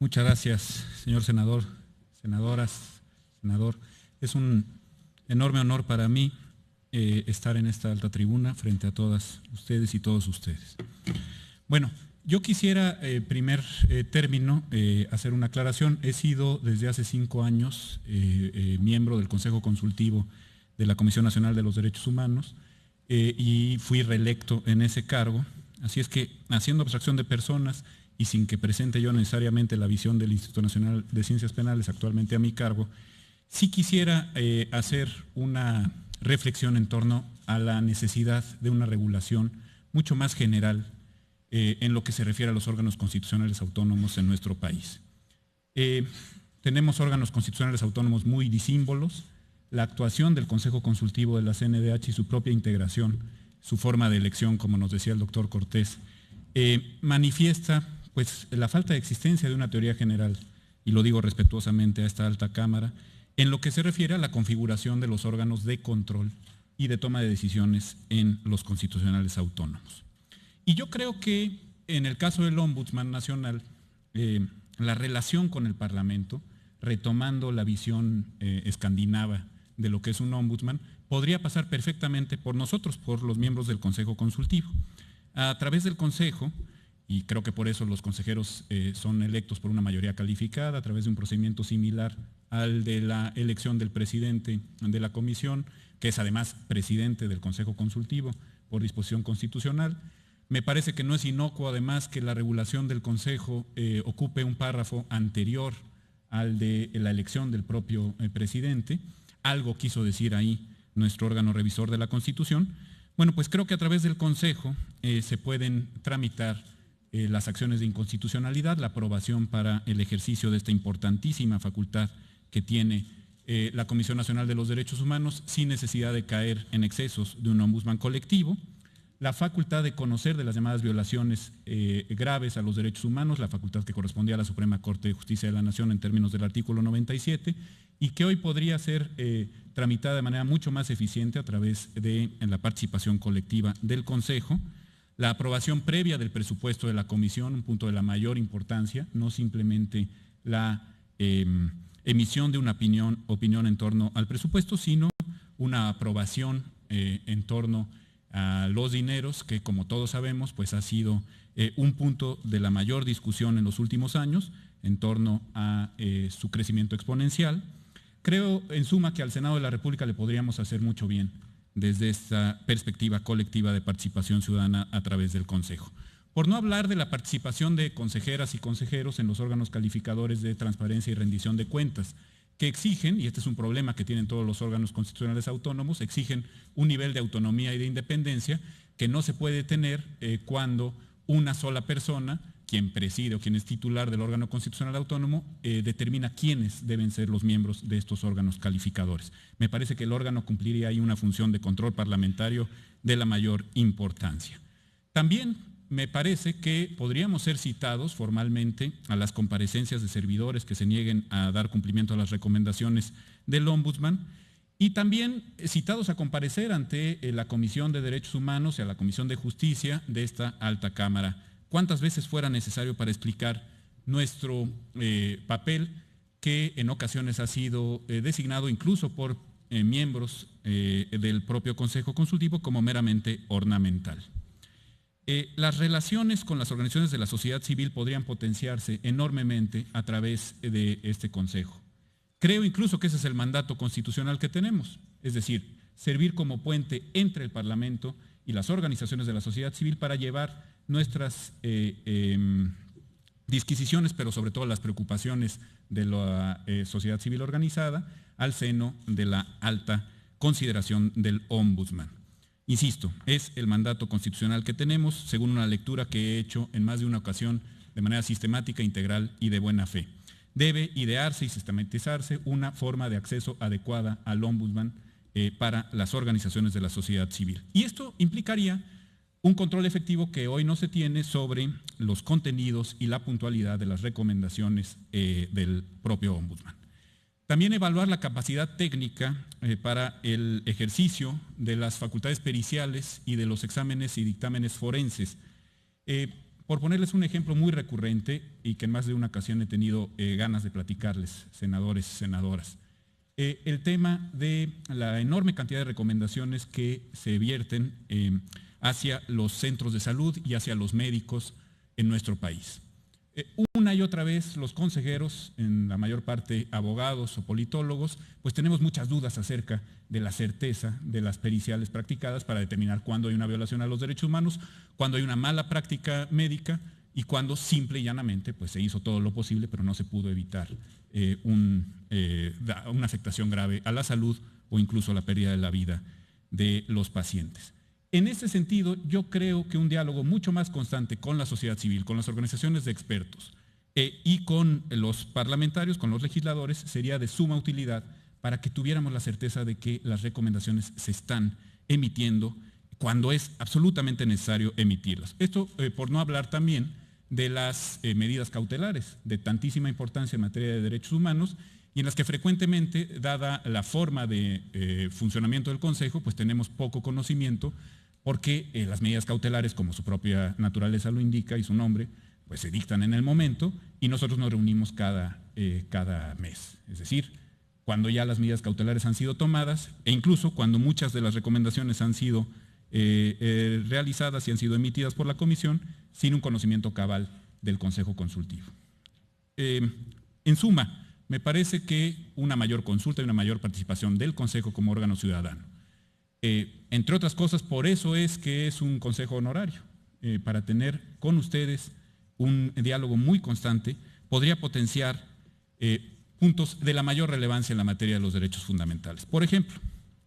Muchas gracias, señor senador, senadoras, senador. Es un enorme honor para mí estar en esta alta tribuna frente a todas ustedes y todos ustedes. Bueno, yo quisiera, primer término, hacer una aclaración. He sido desde hace 5 años miembro del Consejo Consultivo de la Comisión Nacional de los Derechos Humanos y fui reelecto en ese cargo. Así es que, haciendo abstracción de personas y sin que presente yo necesariamente la visión del Instituto Nacional de Ciencias Penales actualmente a mi cargo, sí quisiera hacer una reflexión en torno a la necesidad de una regulación mucho más general en lo que se refiere a los órganos constitucionales autónomos en nuestro país. Tenemos órganos constitucionales autónomos muy disímbolos. La actuación del Consejo Consultivo de la CNDH y su propia integración, su forma de elección, como nos decía el doctor Cortés, manifiesta pues la falta de existencia de una teoría general, y lo digo respetuosamente a esta alta Cámara, en lo que se refiere a la configuración de los órganos de control y de toma de decisiones en los constitucionales autónomos. Y yo creo que en el caso del Ombudsman Nacional, la relación con el Parlamento, retomando la visión escandinava de lo que es un ombudsman, podría pasar perfectamente por nosotros, por los miembros del Consejo Consultivo. A través del Consejo, y creo que por eso los consejeros son electos por una mayoría calificada, a través de un procedimiento similar al de la elección del presidente de la comisión, que es además presidente del Consejo Consultivo por disposición constitucional. Me parece que no es inocuo además que la regulación del Consejo ocupe un párrafo anterior al de la elección del propio presidente. Algo quiso decir ahí nuestro órgano revisor de la Constitución. Bueno, pues creo que a través del Consejo se pueden tramitar las acciones de inconstitucionalidad, la aprobación para el ejercicio de esta importantísima facultad que tiene la Comisión Nacional de los Derechos Humanos sin necesidad de caer en excesos de un ombudsman colectivo, la facultad de conocer de las llamadas violaciones graves a los derechos humanos, la facultad que correspondía a la Suprema Corte de Justicia de la Nación en términos del artículo 97 y que hoy podría ser tramitada de manera mucho más eficiente a través de la participación colectiva del Consejo, la aprobación previa del presupuesto de la Comisión, un punto de la mayor importancia, no simplemente la emisión de una opinión en torno al presupuesto, sino una aprobación en torno a los dineros, que como todos sabemos, pues ha sido un punto de la mayor discusión en los últimos años en torno a su crecimiento exponencial. Creo, en suma, que al Senado de la República le podríamos hacer mucho bien desde esta perspectiva colectiva de participación ciudadana a través del Consejo. Por no hablar de la participación de consejeras y consejeros en los órganos calificadores de transparencia y rendición de cuentas, que exigen, y este es un problema que tienen todos los órganos constitucionales autónomos, exigen un nivel de autonomía y de independencia que no se puede tener cuando una sola persona, quien preside o quien es titular del órgano constitucional autónomo, determina quiénes deben ser los miembros de estos órganos calificadores. Me parece que el órgano cumpliría ahí una función de control parlamentario de la mayor importancia. También me parece que podríamos ser citados formalmente a las comparecencias de servidores que se nieguen a dar cumplimiento a las recomendaciones del Ombudsman y también citados a comparecer ante la Comisión de Derechos Humanos y a la Comisión de Justicia de esta alta Cámara, cuántas veces fuera necesario para explicar nuestro papel, que en ocasiones ha sido designado incluso por miembros del propio Consejo Consultivo como meramente ornamental. Las relaciones con las organizaciones de la sociedad civil podrían potenciarse enormemente a través de este Consejo. Creo incluso que ese es el mandato constitucional que tenemos, es decir, servir como puente entre el Parlamento y las organizaciones de la sociedad civil para llevar nuestras disquisiciones, pero sobre todo las preocupaciones de la sociedad civil organizada al seno de la alta consideración del Ombudsman. Insisto, es el mandato constitucional que tenemos, según una lectura que he hecho en más de una ocasión de manera sistemática, integral y de buena fe. Debe idearse y sistematizarse una forma de acceso adecuada al Ombudsman para las organizaciones de la sociedad civil. Y esto implicaría un control efectivo que hoy no se tiene sobre los contenidos y la puntualidad de las recomendaciones del propio Ombudsman. También evaluar la capacidad técnica para el ejercicio de las facultades periciales y de los exámenes y dictámenes forenses. Por ponerles un ejemplo muy recurrente y que en más de una ocasión he tenido ganas de platicarles, senadores y senadoras, el tema de la enorme cantidad de recomendaciones que se vierten hacia los centros de salud y hacia los médicos en nuestro país. Una y otra vez los consejeros, en la mayor parte abogados o politólogos, pues tenemos muchas dudas acerca de la certeza de las periciales practicadas para determinar cuándo hay una violación a los derechos humanos, cuándo hay una mala práctica médica y cuándo simple y llanamente pues, se hizo todo lo posible pero no se pudo evitar una afectación grave a la salud o incluso la pérdida de la vida de los pacientes. En ese sentido, yo creo que un diálogo mucho más constante con la sociedad civil, con las organizaciones de expertos y con los parlamentarios, con los legisladores, sería de suma utilidad para que tuviéramos la certeza de que las recomendaciones se están emitiendo cuando es absolutamente necesario emitirlas. Esto por no hablar también de las medidas cautelares de tantísima importancia en materia de derechos humanos y en las que frecuentemente, dada la forma de funcionamiento del Consejo, pues tenemos poco conocimiento porque las medidas cautelares, como su propia naturaleza lo indica y su nombre, pues se dictan en el momento y nosotros nos reunimos cada mes. Es decir, cuando ya las medidas cautelares han sido tomadas e incluso cuando muchas de las recomendaciones han sido realizadas y han sido emitidas por la Comisión sin un conocimiento cabal del Consejo Consultivo. En suma, me parece que una mayor consulta y una mayor participación del Consejo como órgano ciudadano. Entre otras cosas, por eso es que es un consejo honorario, para tener con ustedes un diálogo muy constante, podría potenciar puntos de la mayor relevancia en la materia de los derechos fundamentales. Por ejemplo,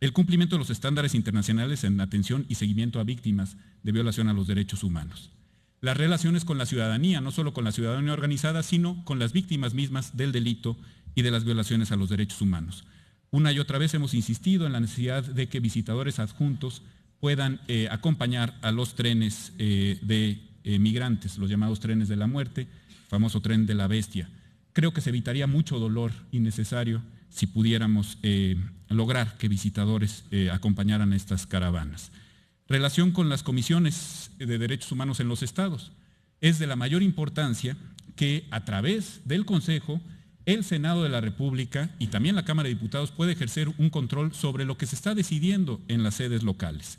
el cumplimiento de los estándares internacionales en atención y seguimiento a víctimas de violación a los derechos humanos. Las relaciones con la ciudadanía, no solo con la ciudadanía organizada, sino con las víctimas mismas del delito y de las violaciones a los derechos humanos. Una y otra vez hemos insistido en la necesidad de que visitadores adjuntos puedan acompañar a los trenes de migrantes, los llamados trenes de la muerte, famoso tren de la bestia. Creo que se evitaría mucho dolor innecesario si pudiéramos lograr que visitadores acompañaran estas caravanas. Relación con las comisiones de derechos humanos en los estados. Es de la mayor importancia que a través del Consejo el Senado de la República y también la Cámara de Diputados puede ejercer un control sobre lo que se está decidiendo en las sedes locales.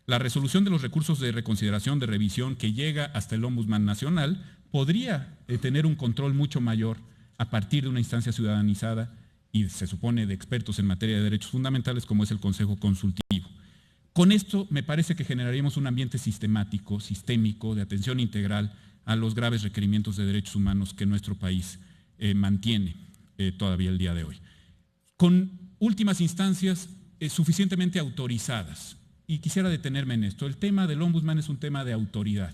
La resolución de los recursos de reconsideración, de revisión que llega hasta el Ombudsman Nacional podría tener un control mucho mayor a partir de una instancia ciudadanizada y se supone de expertos en materia de derechos fundamentales como es el Consejo Consultivo. Con esto me parece que generaríamos un ambiente sistemático, sistémico, de atención integral a los graves requerimientos de derechos humanos que nuestro país mantiene todavía el día de hoy. Con últimas instancias suficientemente autorizadas. Y quisiera detenerme en esto. El tema del Ombudsman es un tema de autoridad.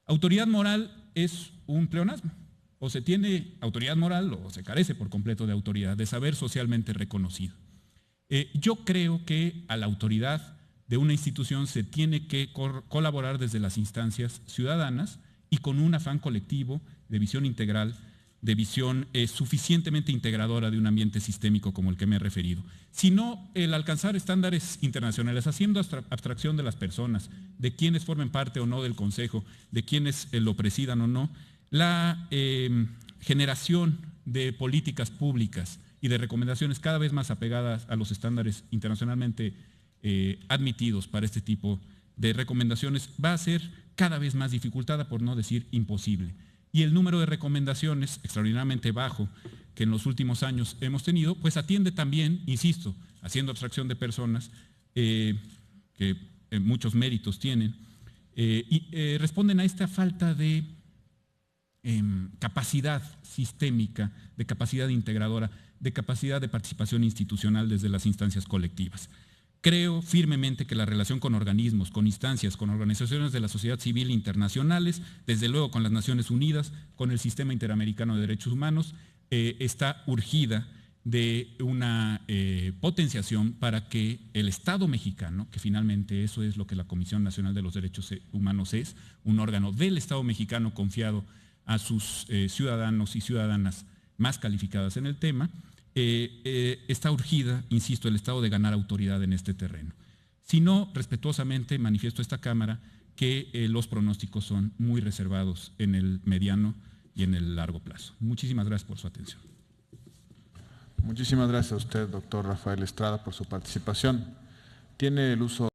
Autoridad moral es un pleonasmo. O se tiene autoridad moral o se carece por completo de autoridad, de saber socialmente reconocido. Yo creo que a la autoridad de una institución se tiene que colaborar desde las instancias ciudadanas y con un afán colectivo de visión integral, de visión suficientemente integradora de un ambiente sistémico como el que me he referido. Sino el alcanzar estándares internacionales, haciendo abstracción de las personas, de quienes formen parte o no del Consejo, de quienes lo presidan o no, la generación de políticas públicas y de recomendaciones cada vez más apegadas a los estándares internacionalmente admitidos para este tipo de recomendaciones va a ser cada vez más dificultada, por no decir imposible. Y el número de recomendaciones extraordinariamente bajo que en los últimos años hemos tenido, pues atiende también, insisto, haciendo abstracción de personas que muchos méritos tienen, y responden a esta falta de capacidad sistémica, de capacidad integradora, de capacidad de participación institucional desde las instancias colectivas. Creo firmemente que la relación con organismos, con instancias, con organizaciones de la sociedad civil internacionales, desde luego con las Naciones Unidas, con el Sistema Interamericano de Derechos Humanos, está urgida de una potenciación para que el Estado mexicano, que finalmente eso es lo que la Comisión Nacional de los Derechos Humanos es, un órgano del Estado mexicano confiado a sus ciudadanos y ciudadanas más calificadas en el tema, está urgida, insisto, el Estado de ganar autoridad en este terreno. Si no, respetuosamente manifiesto a esta Cámara que los pronósticos son muy reservados en el mediano y en el largo plazo. Muchísimas gracias por su atención. Muchísimas gracias a usted, doctor Rafael Estrada, por su participación. Tiene el uso